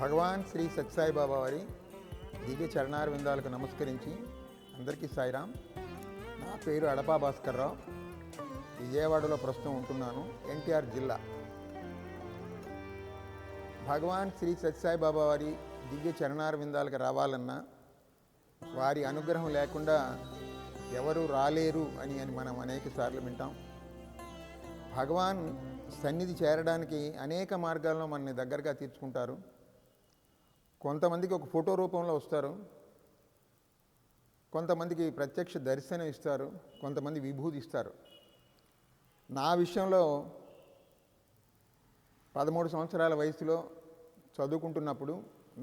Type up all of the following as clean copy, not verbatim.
భగవాన్ శ్రీ సత్యసాయి బాబా వారి దివ్య చరణార విందాలకు నమస్కరించి అందరికీ సాయిరాం. నా పేరు అడపా భాస్కర్రావు. విజయవాడలో ప్రస్తుతం ఉంటున్నాను, ఎన్టీఆర్ జిల్లా. భగవాన్ శ్రీ సత్యసాయి బాబా వారి దివ్య చరణార విందాలకు రావాలన్నా వారి అనుగ్రహం లేకుండా ఎవరు రాలేరు అని మనం అనేక సార్లు వింటాం. భగవాన్ సన్నిధి చేరడానికి అనేక మార్గాల్లో మనని దగ్గరగా తీర్చుకుంటారు. కొంతమందికి ఒక ఫోటో రూపంలో వస్తారు, కొంతమందికి ప్రత్యక్ష దర్శనం ఇస్తారు, కొంతమంది విభూతి ఇస్తారు. నా విషయంలో 13 సంవత్సరాల వయసులో చదువుకుంటున్నప్పుడు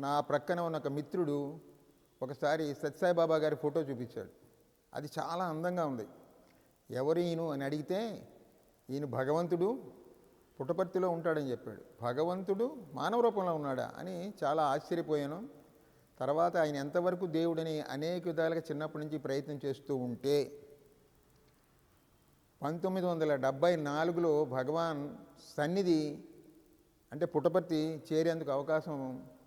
నా ప్రక్కన ఉన్న ఒక మిత్రుడు ఒకసారి సత్యసాయి బాబా గారి ఫోటో చూపించాడు. అది చాలా అందంగా ఉంది. ఎవరు ఈయన అని అడిగితే, ఈయన భగవంతుడు పుట్టపర్తిలో ఉంటాడని చెప్పాడు. భగవంతుడు మానవ రూపంలో ఉన్నాడా అని చాలా ఆశ్చర్యపోయాను. తర్వాత ఆయన ఎంతవరకు దేవుడని అనేక విధాలుగా చిన్నప్పటి నుంచి ప్రయత్నం చేస్తూ ఉంటే 1974లో భగవాన్ సన్నిధి అంటే పుట్టపర్తి చేరేందుకు అవకాశం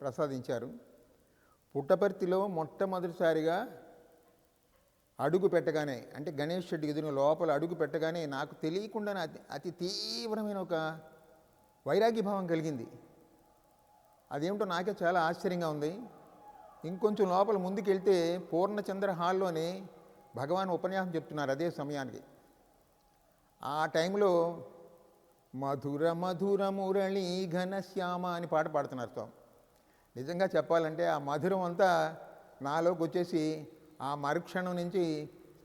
ప్రసాదించారు. పుట్టపర్తిలో మొట్టమొదటిసారిగా అడుగు పెట్టగానే, అంటే గణేష్ షెడ్ ఎదురు లోపల అడుగు పెట్టగానే నాకు తెలియకుండానే అతి తీవ్రమైన ఒక వైరాగ్యభావం కలిగింది. అదేమిటో నాకే చాలా ఆశ్చర్యంగా ఉంది. ఇంకొంచెం లోపల ముందుకెళ్తే పూర్ణచంద్ర హాల్లోనే భగవాన్ ఉపన్యాసం చెప్తున్నారు. అదే సమయానికి ఆ టైంలో మధుర మధుర మురళీ ఘనశ్యామ అని పాట పాడుతున్నారు స్వామి. నిజంగా చెప్పాలంటే ఆ మధురం అంతా నాలోకి వచ్చేసి ఆ మరుక్షణం నుంచి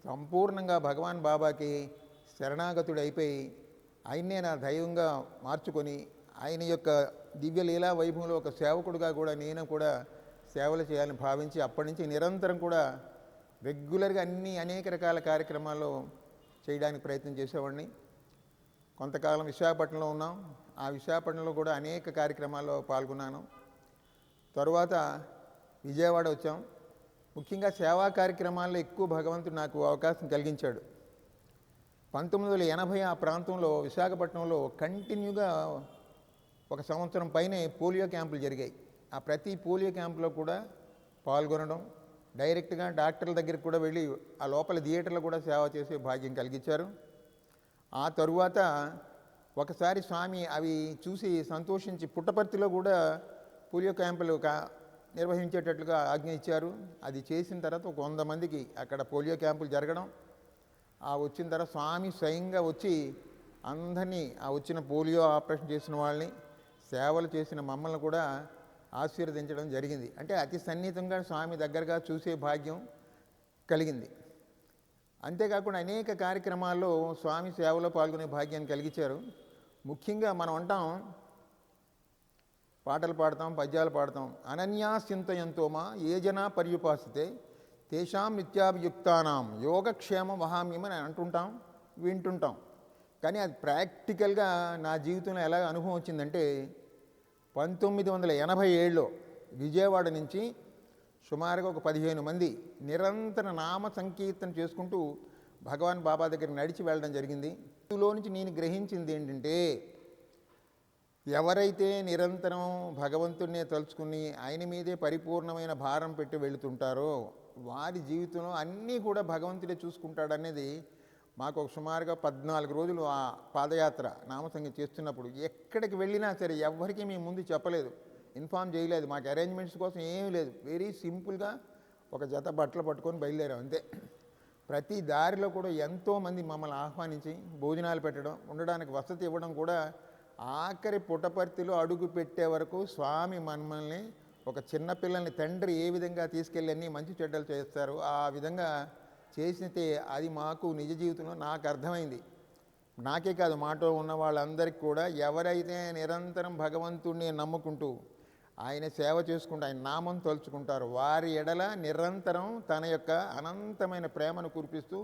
సంపూర్ణంగా భగవాన్ బాబాకి శరణాగతుడు అయిపోయి ఆయన్నే నా దైవంగా మార్చుకొని ఆయన యొక్క దివ్యలీలా వైభవంలో ఒక సేవకుడుగా కూడా నేను కూడా సేవలు చేయాలని భావించి అప్పటి నుంచి నిరంతరం కూడా రెగ్యులర్గా అనేక రకాల కార్యక్రమాల్లో చేయడానికి ప్రయత్నం చేసేవాడిని. కొంతకాలం విశాఖపట్నంలో ఉన్నాం. ఆ విశాఖపట్నంలో కూడా అనేక కార్యక్రమాల్లో పాల్గొన్నాను. తరువాత విజయవాడ వచ్చాం. ముఖ్యంగా సేవా కార్యక్రమాల్లో ఎక్కువ భగవంతుడు నాకు అవకాశం కలిగించాడు. 1980 ఆ ప్రాంతంలో విశాఖపట్నంలో కంటిన్యూగా 1 సంవత్సరం పైనే పోలియో క్యాంపులు జరిగాయి. ఆ ప్రతి పోలియో క్యాంపులో కూడా పాల్గొనడం, డైరెక్ట్గా డాక్టర్ల దగ్గరికి కూడా వెళ్ళి ఆ లోపల థియేటర్లో కూడా సేవ చేసే భాగ్యం కలిగించారు. ఆ తరువాత ఒకసారి స్వామి అవి చూసి సంతోషించి పుట్టపర్తిలో కూడా పోలియో క్యాంపులు నిర్వహించేటట్లుగా ఆజ్ఞ ఇచ్చారు. అది చేసిన తర్వాత 100 మందికి అక్కడ పోలియో క్యాంపులు జరగడం, ఆ వచ్చిన తర్వాత స్వామి స్వయంగా వచ్చి అందరినీ ఆ వచ్చిన పోలియో ఆపరేషన్ చేసిన వాళ్ళని, సేవలు చేసిన మమ్మల్ని కూడా ఆశీర్వదించడం జరిగింది. అంటే అతి సన్నిహితంగా స్వామి దగ్గరగా చూసే భాగ్యం కలిగింది. అంతేకాకుండా అనేక కార్యక్రమాల్లో స్వామి సేవలో పాల్గొనే భాగ్యాన్ని కలిగించారు. ముఖ్యంగా మనం అంటాం, పాటలు పాడతాం, పద్యాలు పాడతాం, అనన్యాసింతయంతోమా ఏ జనా పర్యుపాసితే తేషాం నిత్యాభియుక్తానాం యోగక్షేమ వహామ్యమని అంటుంటాం, వింటుంటాం. కానీ అది ప్రాక్టికల్గా నా జీవితంలో ఎలా అనుభవం వచ్చిందంటే 1987లో విజయవాడ నుంచి సుమారుగా ఒక 15 మంది నిరంతర నామ సంకీర్తన చేసుకుంటూ భగవాన్ బాబా దగ్గరికి నడిచి వెళ్ళడం జరిగింది. ఇందులో నుంచి నేను గ్రహించింది ఏంటంటే, ఎవరైతే నిరంతరం భగవంతుడినే తలుచుకుని ఆయన మీదే పరిపూర్ణమైన భారం పెట్టి వెళుతుంటారో వారి జీవితంలో అన్నీ కూడా భగవంతుడే చూసుకుంటాడనేది మాకు ఒక సుమారుగా 14 రోజులు ఆ పాదయాత్ర నామసంగం చేస్తున్నప్పుడు ఎక్కడికి వెళ్ళినా సరే ఎవరికి మేము ముందు చెప్పలేదు, ఇన్ఫామ్ చేయలేదు. మాకు అరేంజ్మెంట్స్ కోసం ఏమీ లేదు. వెరీ సింపుల్గా ఒక జత బట్టలు పట్టుకొని బయలుదేరాం అంతే. ప్రతి దారిలో కూడా ఎంతోమంది మమ్మల్ని ఆహ్వానించి భోజనాలు పెట్టడం, ఉండడానికి వసతి ఇవ్వడం కూడా, ఆఖరి పుట్టపర్తిలో అడుగు పెట్టే వరకు స్వామి మమ్మల్ని ఒక చిన్నపిల్లల్ని తండ్రి ఏ విధంగా తీసుకెళ్ళి అన్నీ మంచి చెడ్డలు చేస్తారు ఆ విధంగా చేసితే అది మాకు నిజ జీవితంలో నాకు అర్థమైంది. నాకే కాదు, మాతో ఉన్న వాళ్ళందరికీ కూడా ఎవరైతే నిరంతరం భగవంతుడిని నమ్ముకుంటూ ఆయన సేవ చేసుకుంటూ ఆయన నామం తలుచుకుంటారో వారి ఎడల నిరంతరం తన యొక్క అనంతమైన ప్రేమను కురిపిస్తూ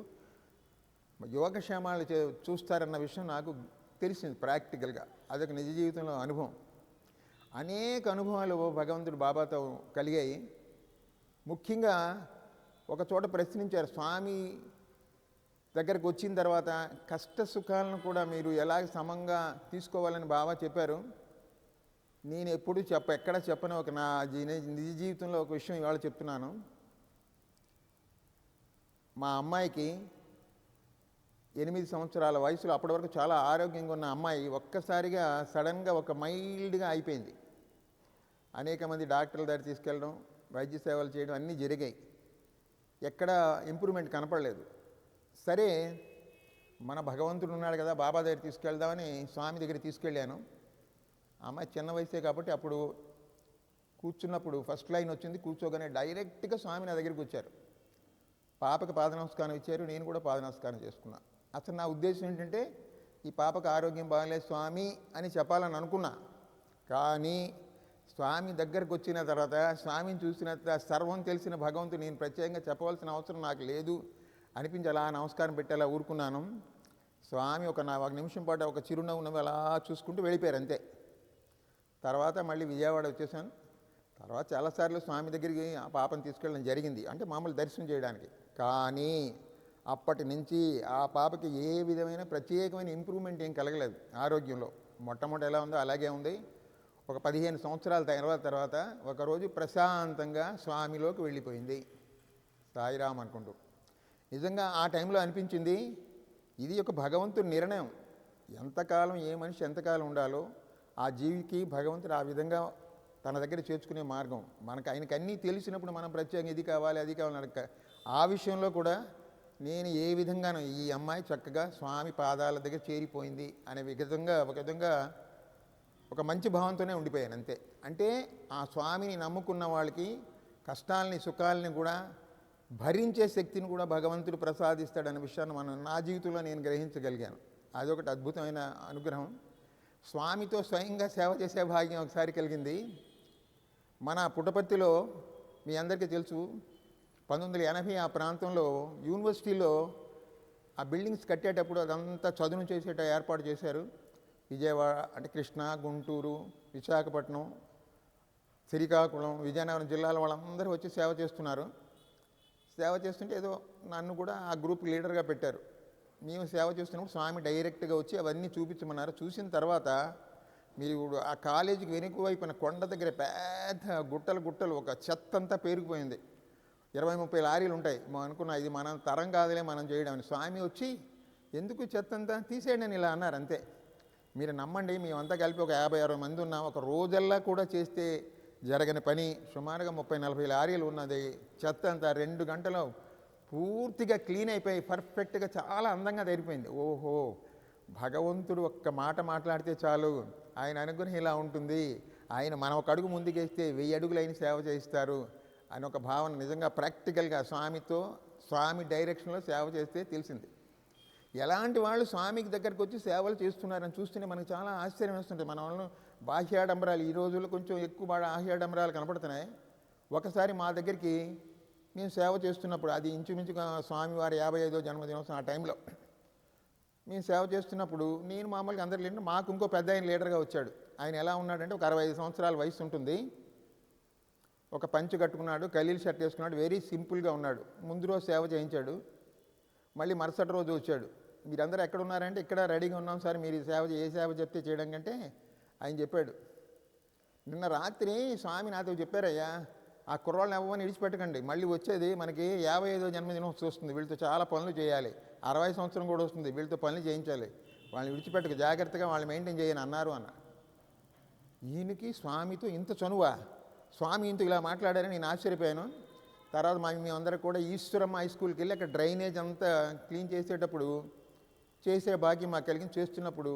యోగక్షేమాలు చూస్తారన్న విషయం నాకు తెలిసింది ప్రాక్టికల్గా. అదొక నిజ జీవితంలో అనుభవం. అనేక అనుభవాలు భగవంతుడు బాబాతో కలిగాయి. ముఖ్యంగా ఒక చోట ప్రశ్నించారు, స్వామి దగ్గరకు వచ్చిన తర్వాత కష్ట సుఖాలను కూడా మీరు ఎలా సమంగా తీసుకోవాలని బాబా చెప్పారు. నేను ఎప్పుడు ఎక్కడ చెప్పని ఒక నా నిజ జీవితంలో ఒక విషయం ఇవాళ చెప్తున్నాను. మా అమ్మాయికి 8 సంవత్సరాల వయసులో, అప్పటి వరకు చాలా ఆరోగ్యంగా ఉన్న అమ్మాయి ఒక్కసారిగా సడన్గా ఒక మైల్డ్గా అయిపోయింది. అనేక మంది డాక్టర్ల దగ్గర తీసుకెళ్ళడం, వైద్య సేవలు చేయడం అన్నీ జరిగాయి. ఎక్కడ ఇంప్రూవ్మెంట్ కనపడలేదు. సరే, మన భగవంతుడు ఉన్నాడు కదా, బాబా దగ్గర తీసుకెళ్దామని స్వామి దగ్గర తీసుకెళ్ళాను. అమ్మాయి చిన్న వయసే కాబట్టి అప్పుడు కూర్చున్నప్పుడు ఫస్ట్ లైన్ వచ్చింది. కూర్చోగానే డైరెక్ట్గా స్వామి నా దగ్గరికి వచ్చారు. పాపకి పాద నమస్కారం ఇచ్చారు. నేను కూడా పాద నమస్కారం చేసుకున్నా. అసలు నా ఉద్దేశం ఏంటంటే, ఈ పాపకు ఆరోగ్యం బాగలేదు స్వామి అని చెప్పాలని అనుకున్నా. కానీ స్వామి దగ్గరకు వచ్చిన తర్వాత, స్వామిని చూసిన సర్వం తెలిసిన భగవంతుడు నేను ప్రత్యేకంగా చెప్పవలసిన అవసరం నాకు లేదు అనిపించి అలా నమస్కారం పెట్టి అలా ఊరుకున్నాను. స్వామి ఒక నిమిషం పాటు ఒక చిరునవ్వు అలా చూసుకుంటూ వెళ్ళిపోయారు అంతే. తర్వాత మళ్ళీ విజయవాడ వచ్చేసాను. తర్వాత చాలాసార్లు స్వామి దగ్గరికి ఆ పాపను తీసుకెళ్ళడం జరిగింది, అంటే మామూలు దర్శనం చేయడానికి. కానీ అప్పటి నుంచి ఆ పాపకి ఏ విధమైన ప్రత్యేకమైన ఇంప్రూవ్మెంట్ ఏం కలగలేదు ఆరోగ్యంలో. మొట్టమొదటి ఎలా ఉందో అలాగే ఉంది. ఒక 15 సంవత్సరాల తర్వాత ఒకరోజు ప్రశాంతంగా స్వామిలోకి వెళ్ళిపోయింది, సాయిరామ్ అనుకుంటూ. నిజంగా ఆ టైంలో అనిపించింది, ఇది ఒక భగవంతుడి నిర్ణయం. ఎంతకాలం ఏ మనిషి ఎంతకాలం ఉండాలో ఆ జీవికి భగవంతుడు ఆ విధంగా తన దగ్గర చేర్చుకునే మార్గం. మనకు ఆయనకు అన్నీ తెలిసినప్పుడు మనం ప్రత్యేకంగా ఇది కావాలి అది కావాలి అడగ. ఆ విషయంలో కూడా నేను ఏ విధంగానూ ఈ అమ్మాయి చక్కగా స్వామి పాదాల దగ్గర చేరిపోయింది అనే విధంగా ఒక మంచి భావంతోనే ఉండిపోయాను అంతే. అంటే ఆ స్వామిని నమ్ముకున్న వాళ్ళకి కష్టాలని సుఖాలని కూడా భరించే శక్తిని కూడా భగవంతుడు ప్రసాదిస్తాడనే విషయాన్ని నా జీవితంలో నేను గ్రహించగలిగాను. అదొకటి అద్భుతమైన అనుగ్రహం. స్వామితో స్వయంగా సేవ చేసే భాగ్యం ఒకసారి కలిగింది. మన పుట్టపర్తిలో మీ అందరికీ తెలుసు, 1980 ఆ ప్రాంతంలో యూనివర్సిటీలో ఆ బిల్డింగ్స్ కట్టేటప్పుడు అదంతా చదును చేసేట ఏర్పాటు చేశారు. విజయవాడ అంటే కృష్ణా, గుంటూరు, విశాఖపట్నం, శ్రీకాకుళం, విజయనగరం జిల్లాల వాళ్ళందరూ వచ్చి సేవ చేస్తున్నారు. సేవ చేస్తుంటే ఏదో నన్ను కూడా ఆ గ్రూప్ లీడర్గా పెట్టారు. మేము సేవ చేస్తున్నప్పుడు స్వామి డైరెక్ట్గా వచ్చి అవన్నీ చూపించమన్నారు. చూసిన తర్వాత మీరు ఆ కాలేజీకి వెనుక వైపున కొండ దగ్గర పెద్ద గుట్టలు ఒక చెత్త అంతా పేరుకుపోయింది. 20-30 లారీలు ఉంటాయి. అనుకున్నా ఇది మన తరం కాదులే మనం చేయడం అని. స్వామి వచ్చి ఎందుకు చెత్త అంతా తీసేయండి అని ఇలా అన్నారు అంతే. మీరు నమ్మండి, మేమంతా కలిపి ఒక 50-60 మంది ఉన్నాం. ఒక రోజల్లా కూడా చేస్తే జరగని పని. సుమారుగా 30-40 లారీలు ఉన్నది. చెత్త అంతా 2 గంటలు పూర్తిగా క్లీన్ అయిపోయి పర్ఫెక్ట్గా చాలా అందంగా తెరిపోయింది. ఓహో, భగవంతుడు ఒక్క మాట మాట్లాడితే చాలు, ఆయన అనుగ్రహం ఇలా ఉంటుంది, ఆయన మనం ఒక అడుగు ముందుకేస్తే 1000 అడుగులు అయిన సేవ చేయిస్తారు అని ఒక భావన నిజంగా ప్రాక్టికల్గా స్వామి డైరెక్షన్లో సేవ చేస్తే తెలిసింది. ఎలాంటి వాళ్ళు స్వామికి దగ్గరికి వచ్చి సేవలు చేస్తున్నారని చూస్తేనే మనకు చాలా ఆశ్చర్యం వేస్తుంటుంది. మన వాళ్ళు బాహ్యాడంబరాలు ఈ రోజుల్లో కొంచెం ఎక్కువ బాహ్యాడంబరాలు కనపడుతున్నాయి. ఒకసారి మా దగ్గరికి మేము సేవ చేస్తున్నప్పుడు, అది ఇంచుమించుగా స్వామివారి 55వ జన్మదినోత్సవం ఆ టైంలో మేము సేవ చేస్తున్నప్పుడు, నేను మామూలుగా అందరు లీడర్, మాకు ఇంకో పెద్ద ఆయన లీడర్గా వచ్చాడు. ఆయన ఎలా ఉన్నాడంటే ఒక 65 సంవత్సరాల వయసు ఉంటుంది. ఒక పంచె కట్టుకున్నాడు, ఖలీల్ షర్ట్ వేసుకున్నాడు, వెరీ సింపుల్గా ఉన్నాడు. ముందు రోజు సేవ చేయించాడు. మళ్ళీ మరుసటి రోజు వచ్చాడు. మీరందరూ ఎక్కడ ఉన్నారంటే ఇక్కడ రెడీగా ఉన్నాం సార్, మీరు ఏ సేవ చెప్తే చేయడం కంటే ఆయన చెప్పాడు, నిన్న రాత్రి స్వామి నాతో చెప్పారయ్యా, ఆ కుర్రాళ్ళని ఎవరిని విడిచిపెట్టకండి, మళ్ళీ వచ్చేది మనకి 55వ జన్మదినోత్సవం వస్తుంది, వీళ్ళతో చాలా పనులు చేయాలి, 60 సంవత్సరం కూడా వస్తుంది, వీళ్ళతో పనులు చేయించాలి, వాళ్ళని విడిచిపెట్టక జాగ్రత్తగా వాళ్ళు మెయింటైన్ చేయని అన్నారు అన్న. ఈయనకి స్వామితో ఇంత చనువా, స్వామి ఇంత ఇలా మాట్లాడారని నేను ఆశ్చర్యపోయాను. తర్వాత మేమందరం కూడా ఈశ్వరమ్మ హై స్కూల్కి వెళ్ళి అక్కడ డ్రైనేజ్ అంతా క్లీన్ చేసేటప్పుడు చేసే భాగ్యం మాకు కలిగింది. చేస్తున్నప్పుడు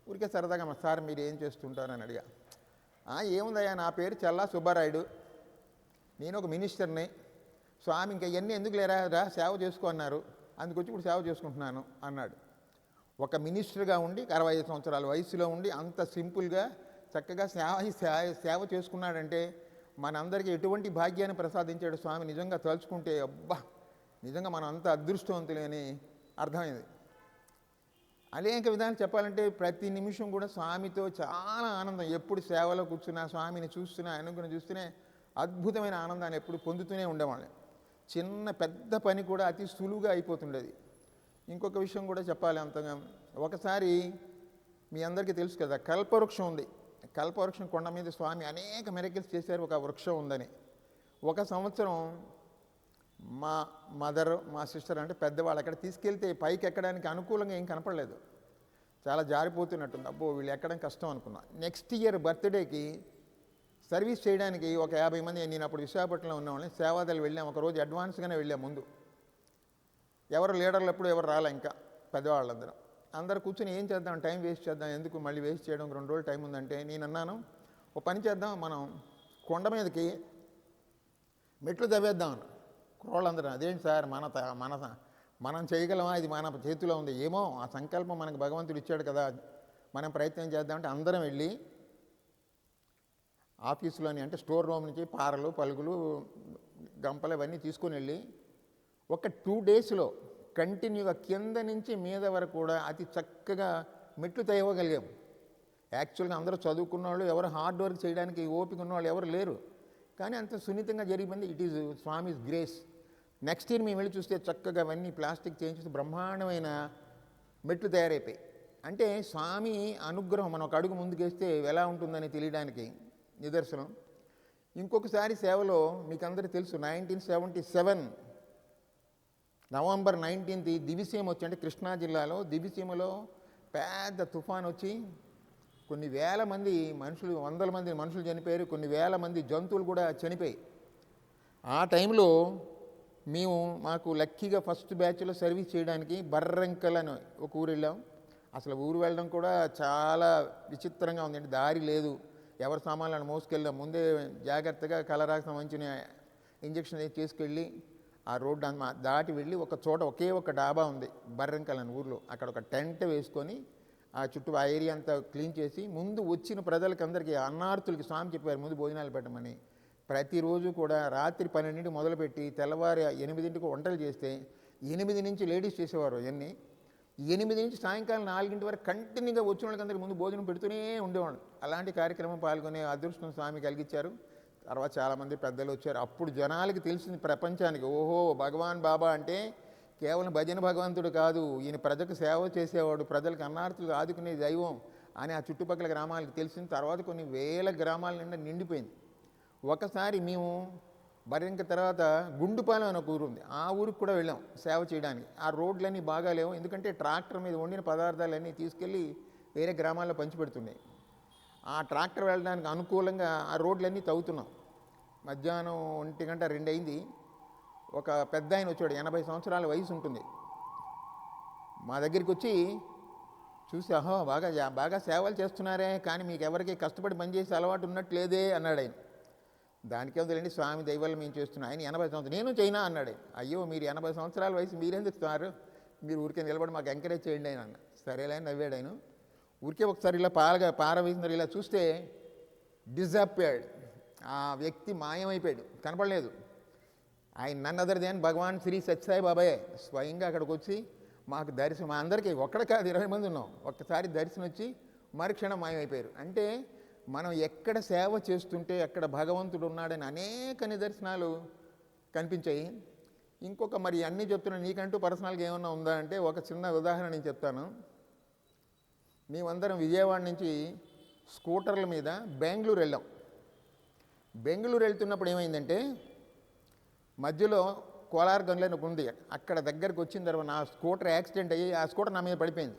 ఊరికే సరదాగా సార్ మీరు ఏం చేస్తుంటారని అడిగా. ఏముందయ్యా, నా పేరు చల్లా సుబ్బారాయుడు, నేను ఒక మినిస్టర్ని, స్వామి ఇంకా ఇవన్నీ ఎందుకు లేరా సేవ చేసుకో అన్నారు, అందుకొచ్చి ఇప్పుడు సేవ చేసుకుంటున్నాను అన్నాడు. ఒక మినిస్టర్గా ఉండి 65 సంవత్సరాల వయసులో ఉండి అంత సింపుల్గా చక్కగా సేవ చేసుకున్నాడంటే మనందరికీ ఎటువంటి భాగ్యాన్ని ప్రసాదించాడు స్వామి. నిజంగా తలుచుకుంటే అబ్బా, నిజంగా మనం అంత అదృష్టవంతులే అని అర్థమైంది. అనేక విధాలు చెప్పాలంటే ప్రతి నిమిషం కూడా స్వామితో చాలా ఆనందం. ఎప్పుడు సేవలో కూర్చున్నా, స్వామిని చూస్తున్నా, అనుగ్రహం చూస్తూనే అద్భుతమైన ఆనందాన్ని ఎప్పుడు పొందుతూనే ఉండేవాళ్ళం. చిన్న పెద్ద పని కూడా అతి సులువుగా అయిపోతుండేది. ఇంకొక విషయం కూడా చెప్పాలి అంతగా. ఒకసారి మీ అందరికీ తెలుసు కదా, కల్పవృక్షం ఉంది. కల్పవృక్షం కొండ మీద స్వామి అనేక మిరకిల్స్ చేశారు, ఒక వృక్షం ఉందని. ఒక సంవత్సరం మా మదర్, మా సిస్టర్ అంటే పెద్దవాళ్ళు అక్కడ తీసుకెళ్తే పైకి ఎక్కడానికి అనుకూలంగా ఏం కనపడలేదు, చాలా జారిపోతున్నట్టుంది. అబ్బో వీళ్ళు ఎక్కడం కష్టం అనుకున్నా. నెక్స్ట్ ఇయర్ బర్త్డేకి సర్వీస్ చేయడానికి ఒక 50 మంది, నేను అప్పుడు విశాఖపట్నంలో ఉన్నవాళ్ళని, సేవాదలు వెళ్ళాం. ఒకరోజు అడ్వాన్స్గానే వెళ్ళాం ముందు. ఎవరు లీడర్లు ఎప్పుడు ఎవరు రాలే, ఇంకా పెద్దవాళ్ళందరూ అందరూ కూర్చొని ఏం చేద్దాం, టైం వేస్ట్ చేద్దాం, ఎందుకు మళ్ళీ వేస్ట్ చేయడం, 2 రోజులు టైం ఉందంటే నేను అన్నాను, ఓ పని చేద్దాం, మనం కొండ మీదకి మెట్లు తవ్వేద్దాం అన్న. కుర్రోళ్ళందరూ అదేంటి సార్, మనం చేయగలమా, ఇది మన చేతిలో ఉంది, ఏమో ఆ సంకల్పం మనకు భగవంతుడు ఇచ్చాడు కదా, మనం ప్రయత్నం చేద్దామంటే అందరం వెళ్ళి ఆఫీసులోని అంటే స్టోర్ రూమ్ నుంచి పారలు, పలుగులు, గంపలు ఇవన్నీ తీసుకొని వెళ్ళి ఒక 2 డేస్లో కంటిన్యూగా కింద నుంచి మీద వరకు కూడా అతి చక్కగా మెట్లు తవ్వగలిగాం. యాక్చువల్గా అందరూ చదువుకున్న వాళ్ళు, ఎవరు హార్డ్ వర్క్ చేయడానికి ఓపిక ఉన్నవాళ్ళు ఎవరు లేరు, కానీ అంత సున్నితంగా జరిగిపోయింది. It is Swami's grace. Next year మేము వెళ్ళి చూస్తే చక్కగా అవన్నీ ప్లాస్టిక్ చేయించి బ్రహ్మాండమైన మెట్లు తయారైపోయి. అంటే స్వామి అనుగ్రహం మనం ఒక అడుగు ముందుకేస్తే ఎలా ఉంటుందని తెలియడానికి నిదర్శనం. ఇంకొకసారి సేవలో మీకు అందరికీ తెలుసు, 1977 నవంబర్ 19 దివిసీమ వచ్చి, అంటే కృష్ణా జిల్లాలో దివిసీమలో పెద్ద తుఫాన్ వచ్చి కొన్ని వేల మంది మనుషులు, వందల మంది మనుషులు చనిపోయారు, కొన్ని వేల మంది జంతువులు కూడా చనిపోయాయి. ఆ టైంలో మాకు లక్కీగా ఫస్ట్ బ్యాచ్లో సర్వీస్ చేయడానికి బర్రంకల్ అని ఒక ఊరు వెళ్ళాం. అసలు ఊరు వెళ్ళడం కూడా చాలా విచిత్రంగా ఉంది, అంటే దారి లేదు, ఎవరి సామాన్లను మోసుకెళ్ళాం. ముందే జాగ్రత్తగా కలరాకు సంబంధించిన ఇంజక్షన్ చేసుకెళ్ళి ఆ రోడ్డు దాటి వెళ్ళి ఒక చోట ఒకే ఒక డాబా ఉంది బర్రంకల్ అని ఊర్లో, అక్కడ ఒక టెంట్ వేసుకొని ఆ చుట్టూ ఆ ఏరియా అంతా క్లీన్ చేసి ముందు వచ్చిన ప్రజలకి అందరికీ అన్నార్తులకి స్వామి చెప్పారు ముందు భోజనాలు పెట్టమని. ప్రతిరోజు కూడా రాత్రి 12 మొదలుపెట్టి తెల్లవారి 8 వంటలు చేస్తే 8 నుంచి లేడీస్ చేసేవారు. ఇవన్నీ 8 నుంచి సాయంకాలం 4 వరకు కంటిన్యూగా వచ్చిన వాళ్ళకి అందరికీ ముందు భోజనం పెడుతూనే ఉండేవాళ్ళు. అలాంటి కార్యక్రమం పాల్గొనే అదృష్టం స్వామి కలిగించారు. తర్వాత చాలామంది పెద్దలు వచ్చారు. అప్పుడు జనాలకి తెలిసింది ప్రపంచానికి, ఓహో భగవాన్ బాబా అంటే కేవలం భజన భగవంతుడు కాదు, ఈయన ప్రజలకు సేవ చేసేవాడు, ప్రజలకు అన్నార్తులు ఆదుకునే దైవం అని ఆ చుట్టుపక్కల గ్రామాలకు తెలిసిన తర్వాత కొన్ని వేల గ్రామాల నిండా నిండిపోయింది. ఒకసారి మేము బర్రెంక తర్వాత గుండుపాలెం అని ఒక ఊరు ఉంది, ఆ ఊరికి కూడా వెళ్ళాం సేవ చేయడానికి. ఆ రోడ్లన్నీ బాగా లేవు, ఎందుకంటే ట్రాక్టర్ మీద వండిన పదార్థాలన్నీ తీసుకెళ్ళి వేరే గ్రామాల్లో పంచిపెడుతున్నాయి. ఆ ట్రాక్టర్ వెళ్ళడానికి అనుకూలంగా ఆ రోడ్లన్నీ తవ్వుతున్నాం. మధ్యాహ్నం 1 గంట 2 అయింది. ఒక పెద్ద ఆయన వచ్చాడు, 80 సంవత్సరాల వయసు ఉంటుంది. మా దగ్గరికి వచ్చి చూసి, అహో బాగా సేవలు చేస్తున్నారే, కానీ మీకు ఎవరికి కష్టపడి పనిచేసే అలవాటు ఉన్నట్లేదే అన్నాడు ఆయన. దానికే వదిలేండి, స్వామి దైవాలు మేము చేస్తున్నాం. ఆయన 80 సంవత్సరాలు, నేను చైనా అన్నాడు. అయ్యో మీరు 80 సంవత్సరాల వయసు మీరేం చెప్తున్నారు, మీరు ఊరికే నిలబడి మాకు ఎంకరేజ్ చేయండి ఆయన అన్న. సరేలే నవ్వాడు ఆయన. ఊరికే ఒకసారి ఇలా పార వేసినారు, ఇలా చూస్తే డిజాపియర్డ్, ఆ వ్యక్తి మాయమైపోయాడు, కనపడలేదు. ఆయన నన్ను అదర్ దేన్ భగవాన్ శ్రీ సత్యసాయి బాబాయే స్వయంగా అక్కడికి వచ్చి మాకు దర్శనం, మా అందరికీ ఒక్కడ కాదు 20 మంది ఉన్నాం, ఒక్కసారి దర్శనం వచ్చి మరుక్షణం మాయమైపోయారు. అంటే మనం ఎక్కడ సేవ చేస్తుంటే అక్కడ భగవంతుడు ఉన్నాడని అనేక నిదర్శనాలు కనిపించాయి. ఇంకొక మరి అన్నీ చెప్తున్నా, నీకంటూ పర్సనల్గా ఏమన్నా ఉందా అంటే ఒక చిన్న ఉదాహరణ నేను చెప్తాను. మేమందరం విజయవాడ నుంచి స్కూటర్ల మీద బెంగళూరు వెళ్ళాం. బెంగళూరు వెళ్తున్నప్పుడు ఏమైందంటే మధ్యలో కోలార్ గన్లు అని ఉంది, అక్కడ దగ్గరకు వచ్చిన తర్వాత నా స్కూటర్ యాక్సిడెంట్ అయ్యి ఆ స్కూటర్ నా మీద పడిపోయింది.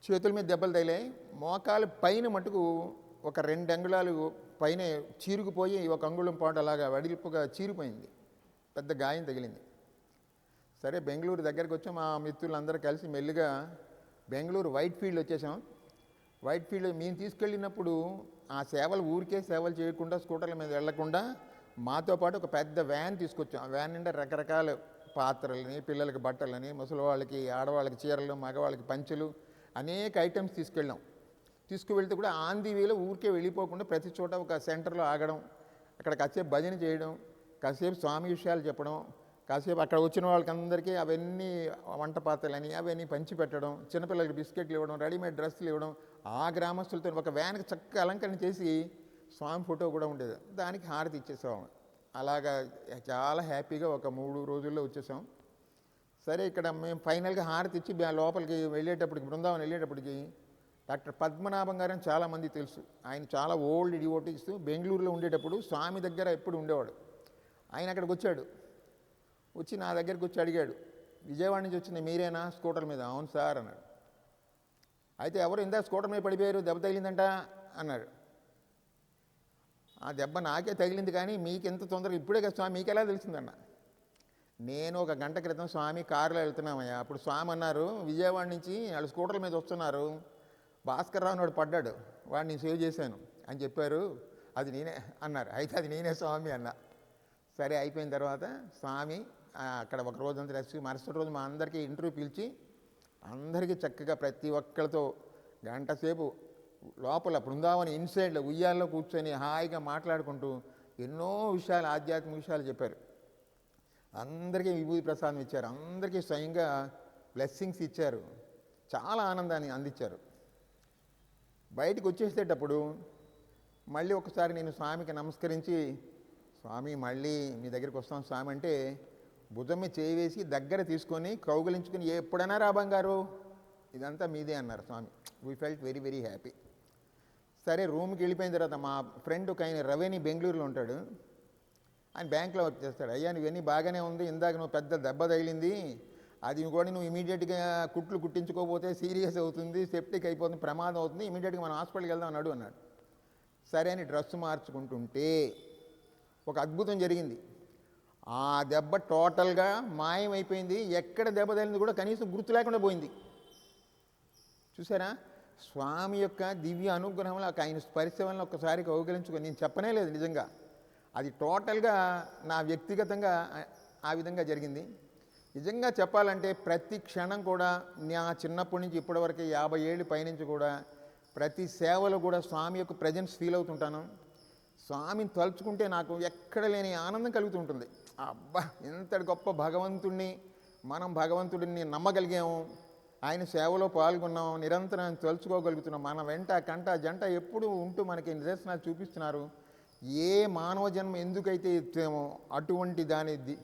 చేతుల మీద దెబ్బలు తగిలాయి, మోకాలు పైన మటుకు ఒక 2 అంగుళాలు పైన చీరుకుపోయి 1 అంగుళం పాటు అలాగా వడిలిపుగా చీరిపోయింది, పెద్ద గాయం తగిలింది. సరే బెంగళూరు దగ్గరికి వచ్చాం, మా మిత్రులందరూ కలిసి మెల్లిగా బెంగళూరు వైట్ ఫీల్డ్ వచ్చేసాం. వైట్ ఫీల్డ్ మేము తీసుకెళ్ళినప్పుడు ఆ సేవలు ఊరికే సేవలు చేయకుండా స్కూటర్ల మీద వెళ్లకుండా మాతో పాటు ఒక పెద్ద వ్యాన్ తీసుకొచ్చాం. ఆ వ్యాన్ నిండా రకరకాల పాత్రలని, పిల్లలకి బట్టలని, ముసలి వాళ్ళకి, ఆడవాళ్ళకి చీరలు, మగవాళ్ళకి పంచెలు, అనేక ఐటమ్స్ తీసుకెళ్ళాం. తీసుకువెళ్తే కూడా ఆన్ ది వేలో ఊరికే వెళ్ళిపోకుండా ప్రతి చోట ఒక సెంటర్లో ఆగడం, అక్కడ కాసేపు భజన చేయడం, కాసేపు స్వామి విషయాలు చెప్పడం, కాసేపు అక్కడ వచ్చిన వాళ్ళకందరికీ అవన్నీ వంట పాత్రలని అవన్నీ పంచి పెట్టడం, చిన్నపిల్లలకి బిస్కెట్లు ఇవ్వడం, రెడీమేడ్ డ్రెస్సులు ఇవ్వడం. ఆ గ్రామస్తులతో ఒక వ్యాన్కి చక్కగా అలంకరణ చేసి స్వామి ఫోటో కూడా ఉండేది, దానికి హారతి ఇచ్చేసాం. అలాగా చాలా హ్యాపీగా ఒక 3 రోజుల్లో వచ్చేసాం. సరే ఇక్కడ మేము ఫైనల్గా హారతి ఇచ్చి లోపలికి వెళ్ళేటప్పటికి, బృందావనం వెళ్ళేటప్పటికి డాక్టర్ పద్మనాభం గారు అని చాలామంది తెలుసు. ఆయన చాలా ఓల్డ్ డివోటీస్. బెంగళూరులో ఉండేటప్పుడు స్వామి దగ్గర ఎప్పుడు ఉండేవాడు. ఆయన అక్కడికి వచ్చాడు. వచ్చి నా దగ్గరికి వచ్చి అడిగాడు, విజయవాడ నుంచి వచ్చింది మీరేనా స్కూటర్ మీద? అవును సార్ అన్నాడు. అయితే ఎవరు ఇందాక స్కూటర్ మీద పడిపోయారు, దెబ్బ తగిలిందంట అన్నాడు. ఆ దెబ్బ నాకే తగిలింది, కానీ మీకెంత తొందరగా ఇప్పుడే కదా స్వామి, మీకు ఎలా తెలిసిందన్న? నేను 1 గంట క్రితం స్వామి కారులో వెళ్తున్నామయ్యా, అప్పుడు స్వామి అన్నారు విజయవాడ నుంచి వాళ్ళు స్కూటర్ల మీద వస్తున్నారు, భాస్కర్ రావు నాడు పడ్డాడు, వాడిని సేవ్ చేశాను అని చెప్పారు, అది నేనే అన్నారు. అయితే అది నేనే స్వామి అన్న. సరే అయిపోయిన తర్వాత స్వామి అక్కడ ఒక రోజంతా రెస్ట్, మరుసటి రోజు మా అందరికీ ఇంటర్వ్యూ పిలిచి అందరికీ చక్కగా ప్రతి ఒక్కరితో గంట సేపు లోపల బృందావన ఇన్సైడ్లో ఉయ్యాల్లో కూర్చొని హాయిగా మాట్లాడుకుంటూ ఎన్నో విషయాలు, ఆధ్యాత్మిక విషయాలు చెప్పారు. అందరికీ విభూతి ప్రసాదం ఇచ్చారు, అందరికీ స్వయంగా బ్లెస్సింగ్స్ ఇచ్చారు, చాలా ఆనందాన్ని అందించారు. బయటికి వచ్చేసేటప్పుడు మళ్ళీ ఒకసారి నేను స్వామికి నమస్కరించి, స్వామి మళ్ళీ మీ దగ్గరికి వస్తాం స్వామి అంటే, భుజం మీద చేయి వేసి దగ్గర తీసుకొని కౌగిలించుకుని, ఎప్పుడైనా రా బంగారు, ఇదంతా మీదే అన్నారు Swami. We felt very very happy. సరే రూమ్కి వెళ్ళిపోయిన తర్వాత మా ఫ్రెండ్ ఒక ఆయన రవేని బెంగళూరులో ఉంటాడు, ఆయన బ్యాంక్లో వర్క్ చేస్తాడు. అయ్యా నువ్వన్నీ బాగానే ఉంది, ఇందాక నువ్వు పెద్ద దెబ్బ తగిలింది, అది కూడా నువ్వు ఇమీడియట్గా కుట్లు కుట్టించుకోకపోతే సీరియస్ అవుతుంది, సెప్టిక్ అయిపోతుంది, ప్రమాదం అవుతుంది, ఇమీడియట్గా మనం హాస్పిటల్కి వెళ్దాం అన్నాడు. సరే అని డ్రెస్ మార్చుకుంటుంటే ఒక అద్భుతం జరిగింది. ఆ దెబ్బ టోటల్గా మాయమైపోయింది, ఎక్కడ దెబ్బ తగిలింది కూడా కనీసం గుర్తు లేకుండా పోయింది. చూసారా, స్వామి యొక్క దివ్య అనుగ్రహంలో ఆయన స్పర్శ వల్ల ఒక్కసారి కౌగిలించుకొని, నేను చెప్పనే లేదు నిజంగా, అది టోటల్గా నా వ్యక్తిగతంగా ఆ విధంగా జరిగింది. నిజంగా చెప్పాలంటే ప్రతి క్షణం కూడా నా చిన్నప్పటి నుంచి ఇప్పటివరకు 50 ఏళ్ళు పైనుంచి కూడా ప్రతి సేవలో కూడా స్వామి యొక్క ప్రజెన్స్ ఫీల్ అవుతుంటాను. స్వామిని తలుచుకుంటే నాకు ఎక్కడ లేని ఆనందం కలుగుతుంటుంది. అబ్బా ఇంతటి గొప్ప భగవంతుడిని మనం భగవంతుడిని నమ్మగలిగాము, ఆయన సేవలో పాల్గొన్నాం, నిరంతరం తలుచుకోగలుగుతున్నాం, మన వెంట కంట జంట ఎప్పుడు ఉంటూ మనకి నిదర్శనాలు చూపిస్తున్నారు. ఏ మానవ జన్మ ఎందుకైతే ఎత్తామో అటువంటి దాని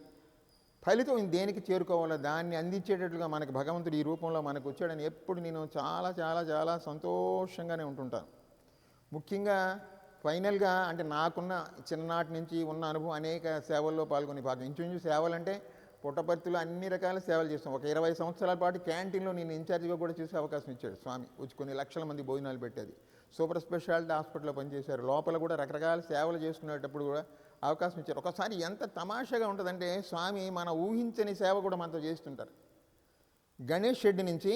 ఫలితం దేనికి చేరుకోవాలో దాన్ని అందించేటట్లుగా మనకు భగవంతుడు ఈ రూపంలో మనకు వచ్చాడని ఎప్పుడు నేను చాలా చాలా చాలా సంతోషంగానే ఉంటుంటాను. ముఖ్యంగా ఫైనల్గా అంటే నాకున్న చిన్ననాటి నుంచి ఉన్న అనుభవం అనేక సేవల్లో పాల్గొని భాగం. ఇంచుమించు సేవలంటే పుట్టపర్తిలో అన్ని రకాల సేవలు చేస్తాం. ఒక 20 సంవత్సరాల పాటు క్యాంటీన్లో నేను ఇన్ఛార్జిగా కూడా చేసే అవకాశం ఇచ్చాడు స్వామి. వచ్చి కొన్ని లక్షల మంది భోజనాలు పెట్టేది. సూపర్ స్పెషాలిటీ హాస్పిటల్లో పనిచేశారు. లోపల కూడా రకరకాల సేవలు చేసుకునేటప్పుడు కూడా అవకాశం ఇచ్చారు. ఒకసారి ఎంత తమాషాగా ఉంటుందంటే స్వామి మన ఊహించని సేవ కూడా మనతో చేస్తుంటారు. గణేష్ షెడ్ నుంచి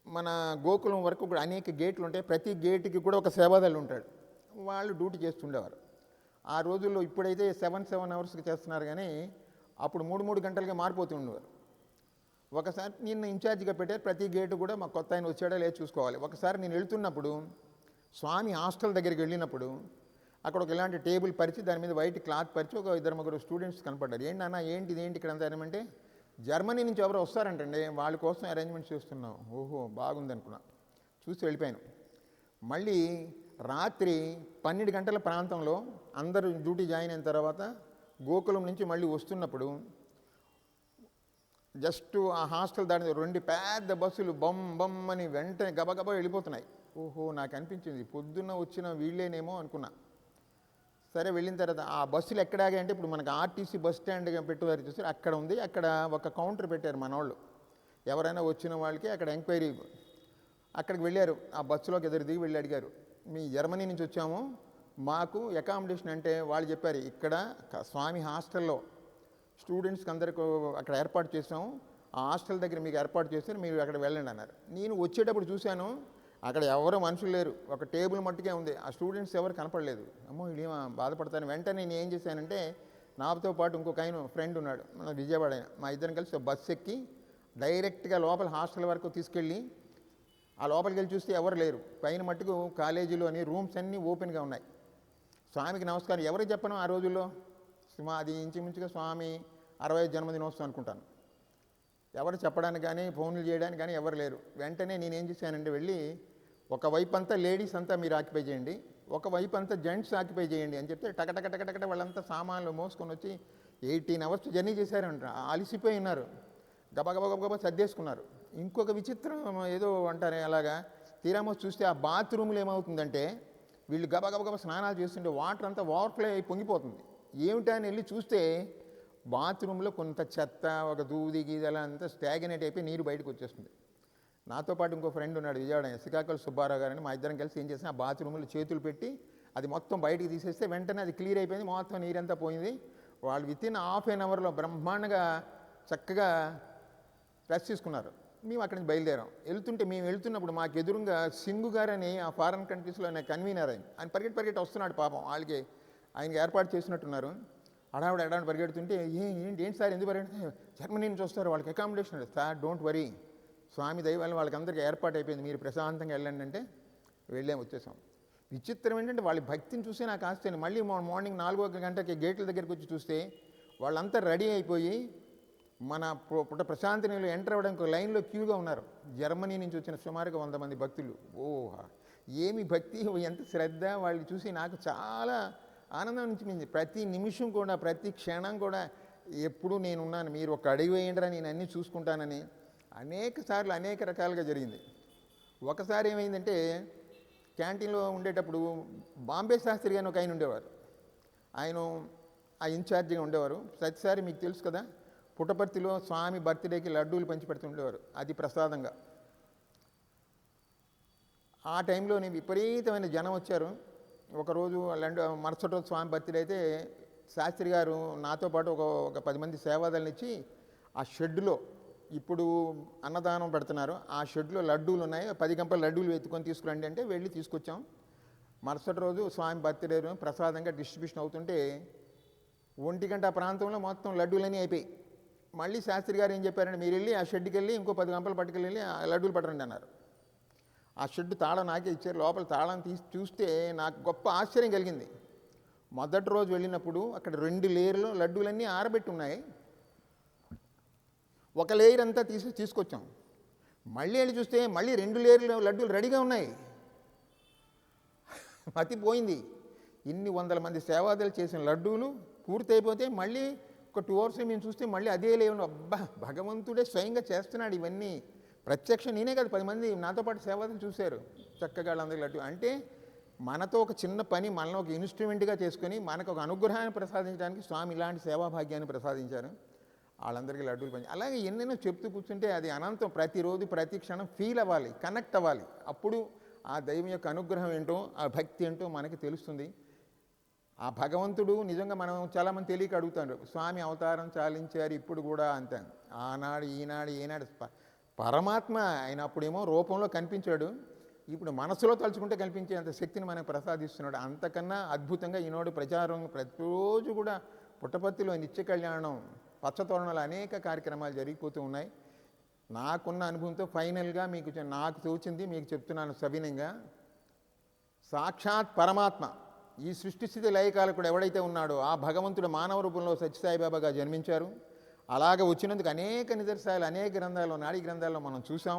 మన గోకులం వరకు కూడా అనేక గేట్లు ఉంటాయి. ప్రతి గేటుకి కూడా ఒక సేవాదాలు ఉంటాడు, వాళ్ళు డ్యూటీ చేస్తుండేవారు. ఆ రోజుల్లో ఇప్పుడైతే 7 అవర్స్కి చేస్తున్నారు, కానీ అప్పుడు 3 గంటలుగా మారిపోతూ ఉండేవారు. ఒకసారి నిన్న ఇన్ఛార్జిగా పెట్టారు, ప్రతి గేటు కూడా మా కొత్త ఆయన వచ్చాడో లేదు చూసుకోవాలి. ఒకసారి నేను వెళ్తున్నప్పుడు స్వామి హాస్టల్ దగ్గరికి వెళ్ళినప్పుడు అక్కడ ఒక ఇలాంటి టేబుల్ పరిచి దాని మీద వైట్ క్లాత్ పరిచి ఒక 2-3 స్టూడెంట్స్ కనపడ్డారు. ఏంటి అన్న ఏంటి ఇక్కడ అంతా ఏమంటే జర్మనీ నుంచి ఎవరో వస్తారంటండి, వాళ్ళ కోసం అరేంజ్మెంట్స్ చేస్తున్నాం. ఓహో బాగుంది అనుకున్నా, చూసి వెళ్ళిపోయాను. మళ్ళీ రాత్రి 12 గంటల ప్రాంతంలో అందరూ డ్యూటీ జాయిన్ అయిన తర్వాత గోకులం నుంచి మళ్ళీ వస్తున్నప్పుడు జస్ట్ ఆ హాస్టల్ దాని 2 పెద్ద బస్సులు బమ్ అని వెంటనే గబగబా వెళ్ళిపోతున్నాయి. ఓహో నాకు అనిపించింది పొద్దున్న వచ్చిన వీళ్ళేనేమో అనుకున్నా. సరే వెళ్ళిన తర్వాత ఆ బస్సులు ఎక్కడ ఆగాయంటే ఇప్పుడు మనకు ఆర్టీసీ బస్ స్టాండ్ పెట్టువారు చూస్తే అక్కడ ఉంది. అక్కడ ఒక కౌంటర్ పెట్టారు మన వాళ్ళు, ఎవరైనా వచ్చిన వాళ్ళకి అక్కడ ఎంక్వైరీ. అక్కడికి వెళ్ళారు, ఆ బస్సులోకి ఎదురు దిగి వెళ్ళి అడిగారు, మీ జర్మనీ నుంచి వచ్చాము, మాకు అకామిడేషన్ అంటే వాళ్ళు చెప్పారు ఇక్కడ స్వామి హాస్టల్లో స్టూడెంట్స్కి అందరికీ అక్కడ ఏర్పాటు చేసాము, ఆ హాస్టల్ దగ్గర మీకు ఏర్పాటు చేస్తారు, మీరు అక్కడ వెళ్ళండి అన్నారు. నేను వచ్చేటప్పుడు చూశాను అక్కడ ఎవరో మనుషులు లేరు, ఒక టేబుల్ మట్టుకే ఉంది, ఆ స్టూడెంట్స్ ఎవరు కనపడలేదు. అమ్మో ఇదేమో బాధపడతాను. వెంటనే నేను ఏం చేశానంటే నాతో పాటు ఇంకొక ఆయన ఫ్రెండ్ ఉన్నాడు మన విజయవాడ, మా ఇద్దరం కలిసి బస్సు ఎక్కి డైరెక్ట్గా లోపల హాస్టల్ వరకు తీసుకెళ్ళి ఆ లోపలికి వెళ్ళి చూస్తే ఎవరు లేరు. పైన మట్టుకు కాలేజీలో అని రూమ్స్ అన్నీ ఓపెన్గా ఉన్నాయి. స్వామికి నమస్కారం ఎవరికి చెప్పను ఆ రోజుల్లో, అది ఇంచుమించుగా స్వామి 60వ జన్మదినోత్సవం అనుకుంటాను. ఎవరు చెప్పడానికి కానీ ఫోన్లు చేయడానికి కానీ ఎవరు లేరు. వెంటనే నేనేం చేశానంటే వెళ్ళి ఒకవైపు అంతా లేడీస్ అంతా మీరు ఆక్యుపై చేయండి, ఒకవైపు అంతా జెంట్స్ ఆక్యుపై చేయండి అని చెప్తే టకటక వాళ్ళంతా సామాన్లు మోసుకొని వచ్చి 18 అవర్స్ జర్నీ చేశారంట. అలిసిపోయి ఉన్నారు, గబగబా సర్దేసుకున్నారు. ఇంకొక విచిత్రం ఏదో అంటారే అలాగా తీరామో చూస్తే ఆ బాత్రూమ్లో ఏమవుతుందంటే వీళ్ళు గబగబగబ స్నానాలు చేస్తుంటే వాటర్ అంతా ఓవర్ఫ్లో అయి పొంగిపోతుంది. ఏమిటా అని వెళ్ళి చూస్తే బాత్రూంలో కొంత చెత్త, ఒక దూది గీదల అంతా స్టాగ్నేట్ అయిపోయి నీరు బయటకు వచ్చేస్తుంది. నాతో పాటు ఇంకో ఫ్రెండ్ ఉన్నాడు విజయవాడ, శ్రీకాకుళం సుబ్బారావు గారని. మా ఇద్దరం కలిసి ఏం చేసినా ఆ బాత్రూంలో చేతులు పెట్టి అది మొత్తం బయటికి తీసేస్తే వెంటనే అది క్లియర్ అయిపోయింది, మొత్తం నీరంతా పోయింది. వాళ్ళు వితిన్ హాఫ్ ఎన్ అవర్లో బ్రహ్మాండంగా చక్కగా రెస్ట్ తీసుకున్నారు. మేము అక్కడి నుంచి బయలుదేరాం. మేము వెళ్తున్నప్పుడు మాకు ఎదురుగా సింగు గారని ఆ ఫారెన్ కంట్రీస్లో ఆయన కన్వీనర్ ఆయన పరిగెట్టి వస్తున్నాడు. పాపం వాళ్ళకి ఆయనకి ఏర్పాటు చేసినట్టున్నారు. అడావిడ పరిగెడుతుంటే ఏంటి సార్ ఎందుకు పరిగెడితే జర్మనీ నుంచి వస్తారు, వాళ్ళకి అకామిడేషన్. సార్ డోంట్ వరీ, స్వామి దయ వల్ల వాళ్ళకి అందరికీ ఏర్పాటు అయిపోయింది, మీరు ప్రశాంతంగా వెళ్ళండి అంటే వచ్చేసాం. విచిత్రం ఏంటంటే వాళ్ళ భక్తిని చూసి నాకు ఆశ్చర్యం. మళ్ళీ మార్నింగ్ 4 గంటకి గేట్ల దగ్గరికి వచ్చి చూస్తే వాళ్ళంతా రెడీ అయిపోయి మన పుట్ట ప్రశాంతి నిలయంలో ఎంటర్ అవ్వడానికి లైన్లో క్యూగా ఉన్నారు. జర్మనీ నుంచి వచ్చిన సుమారుగా 100 మంది భక్తులు. ఏమి భక్తి, ఎంత శ్రద్ధ! వాళ్ళు చూసి నాకు చాలా ఆనందం అనిపించింది. ప్రతి నిమిషం కూడా, ప్రతి క్షణం కూడా ఎప్పుడు నేనున్నాను, మీరు ఒక అడుగు వేయండిరా, నేను అన్నీ చూసుకుంటానని అనేక సార్లు అనేక రకాలుగా జరిగింది. ఒకసారి ఏమైందంటే క్యాంటీన్లో ఉండేటప్పుడు బాంబే శాస్త్రి గారిని ఒక ఆయన ఉండేవారు. ఆయన ఆ ఇన్ఛార్జిగా ఉండేవారు. ప్రతిసారి మీకు తెలుసు కదా, పుట్టపర్తిలో స్వామి బర్త్డేకి లడ్డూలు పంచిపెడుతుండేవారు, అది ప్రసాదంగా. ఆ టైంలోనే విపరీతమైన జనం వచ్చారు. ఒకరోజు మరుసటి రోజు స్వామి బర్త్డే అయితే శాస్త్రి గారు నాతో పాటు ఒక 10 మంది సేవాదాలను ఇచ్చి ఆ షెడ్లో, ఇప్పుడు అన్నదానం పెడుతున్నారు, ఆ షెడ్లో లడ్డూలు ఉన్నాయి, 10 గంపల లడ్డూలు ఎత్తుకొని తీసుకురండి అంటే వెళ్ళి తీసుకొచ్చాం. మరుసటి రోజు స్వామి బర్త్డే ప్రసాదంగా డిస్ట్రిబ్యూషన్ అవుతుంటే 1 గంట ఆ ప్రాంతంలో మొత్తం లడ్డూలన్నీ అయిపోయి. మళ్ళీ శాస్త్రి గారు ఏం చెప్పారంటే, మీరు వెళ్ళి ఆ షెడ్కి వెళ్ళి ఇంకో 10 గంపలు పట్టుకెళ్ళి ఆ లడ్డూలు పట్టరండి అన్నారు. ఆ షెడ్ తాళం నాకే ఇచ్చారు. లోపల తాళం తీసి చూస్తే నాకు గొప్ప ఆశ్చర్యం కలిగింది. మొదటి రోజు వెళ్ళినప్పుడు అక్కడ 2 లేయర్లు లడ్డూలన్నీ ఆరబెట్టి ఉన్నాయి. ఒక లేయర్ అంతా తీసుకొచ్చాం. మళ్ళీ వెళ్ళి చూస్తే మళ్ళీ 2 లేయర్లు లడ్డూలు రెడీగా ఉన్నాయి. మతిపోయింది. ఇన్ని 100 మంది సేవాదాలు చేసిన లడ్డూలు పూర్తయిపోతే మళ్ళీ ఒక 2 అవర్స్ మేము చూస్తే మళ్ళీ అదే లేవు. అబ్బా, భగవంతుడే స్వయంగా చేస్తున్నాడు ఇవన్నీ. ప్రత్యక్షం నేనే కాదు, 10 మంది నాతో పాటు సేవాదాలు చూశారు. చక్కగా వాళ్ళందరికీ లడ్డు అంటే మనతో ఒక చిన్న పని మనలో ఒక ఇన్స్ట్రుమెంట్గా చేసుకొని మనకు ఒక అనుగ్రహాన్ని ప్రసాదించడానికి స్వామి ఇలాంటి సేవాభాగ్యాన్ని ప్రసాదించారు. వాళ్ళందరికీ లడ్డూలు పంచి అలాగే ఎన్నెన్నో చెప్తూ కూర్చుంటే అది అనంతం. ప్రతిరోజు ప్రతి క్షణం ఫీల్ అవ్వాలి, కనెక్ట్ అవ్వాలి. అప్పుడు ఆ దైవం యొక్క అనుగ్రహం ఏంటో, ఆ భక్తి ఏంటో మనకి తెలుస్తుంది. ఆ భగవంతుడు నిజంగా మనం చాలామంది తెలియక అడుగుతారు, స్వామి అవతారం చాలించారు ఇప్పుడు కూడా అంతే. ఆనాడు ఈనాడు ఏనాడు పరమాత్మ ఆయన అప్పుడేమో రూపంలో కనిపించాడు, ఇప్పుడు మనసులో తలుచుకుంటే కనిపించేంత శక్తిని మనకు ప్రసాదిస్తున్నాడు. అంతకన్నా అద్భుతంగా ఈనాడు ప్రచారం ప్రతిరోజు కూడా పుట్టపర్తిలో నిత్య కళ్యాణం, పచ్చతోరణాలు అనేక కార్యక్రమాలు జరిగిపోతూ ఉన్నాయి. నాకున్న అనుభవంతో ఫైనల్గా నాకు తోచింది మీకు చెప్తున్నాను సవినంగా. సాక్షాత్ పరమాత్మ ఈ సృష్టి స్థితి లయకాలకుడు ఎవడైతే ఉన్నాడో ఆ భగవంతుడు మానవ రూపంలో సత్యసాయిబాబాగా జన్మించారు. అలాగ వచ్చినందుకు అనేక నిదర్శనాలు అనేక గ్రంథాల్లో, నాడీ గ్రంథాల్లో మనం చూసాం.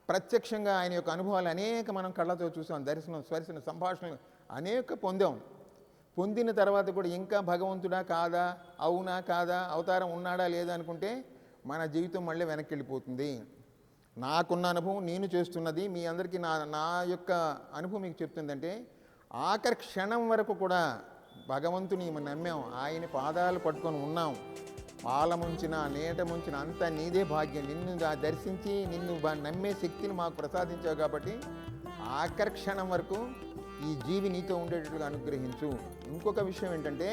ప్రత్యక్షంగా ఆయన యొక్క అనుభవాలు అనేక మనం కళ్ళతో చూసాం. దర్శనం, స్పర్శన, సంభాషణలు అనేక పొందాం. పొందిన తర్వాత కూడా ఇంకా భగవంతుడా కాదా, అవునా కాదా, అవతారం ఉన్నాడా లేదా అనుకుంటే మన జీవితం మళ్ళీ వెనక్కి వెళ్ళిపోతుంది. నాకున్న అనుభవం నేను చేస్తున్నది మీ అందరికీ నా యొక్క అనుభవం మీకు చెప్తుందంటే, ఆఖరి క్షణం వరకు కూడా భగవంతుని నమ్మాం, ఆయన పాదాలు పట్టుకొని ఉన్నాం. పాల ముంచిన, నీట ముంచిన అంతా నీదే భాగ్యం. నిన్ను దర్శించి నిన్ను నమ్మే శక్తిని మాకు ప్రసాదించావు కాబట్టి ఆఖరి క్షణం వరకు ఈ జీవి నీతో ఉండేటట్టుగా అనుగ్రహించు. ఇంకొక విషయం ఏంటంటే,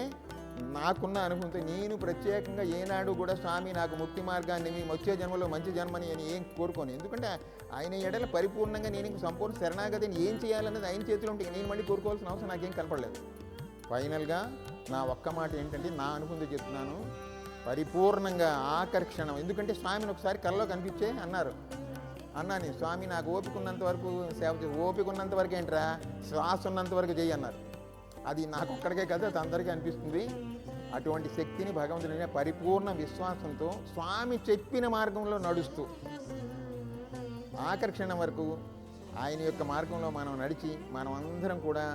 నాకున్న అనుభవంతో నేను ప్రత్యేకంగా ఏనాడు కూడా స్వామి నాకు ముక్తి మార్గాన్ని, వచ్చే జన్మలో మంచి జన్మని అని ఏం కోరుకోను. ఎందుకంటే ఆయన ఎడల పరిపూర్ణంగా నేను సంపూర్ణ శరణాగతిని ఏం చేయాలన్నది ఆయన చేతిలో ఉంటే నేను మళ్ళీ కోరుకోవాల్సిన అవసరం నాకేం కనపడలేదు. ఫైనల్గా నా ఒక్క మాట ఏంటంటే, నా అనుభవంతో చెప్తున్నాను, పరిపూర్ణంగా ఆఖరి క్షణం. ఎందుకంటే స్వామిని ఒకసారి కల్లో కనిపించే అన్నాను, స్వామి నాకు ఓపిక ఉన్నంత వరకు సేవ చేసి, ఓపిక ఉన్నంత వరకు ఏంట్రా, శ్వాస ఉన్నంత వరకు చెయ్యి అన్నారు. అది నాకు ఒక్కడికే కదా, అది అందరికీ అనిపిస్తుంది. అటువంటి శక్తిని భగవంతుని పరిపూర్ణ విశ్వాసంతో స్వామి చెప్పిన మార్గంలో నడుస్తూ ఆఖరి క్షణం వరకు ఆయన యొక్క మార్గంలో మనం నడిచి మనం అందరం కూడా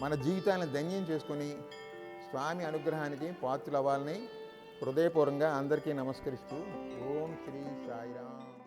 మన జీవితాలను ధన్యం చేసుకొని స్వామి అనుగ్రహానికి పాత్రులు అవ్వాలని హృదయపూర్వకంగా అందరికీ నమస్కరిస్తూ ఓం శ్రీ సాయిరామ్.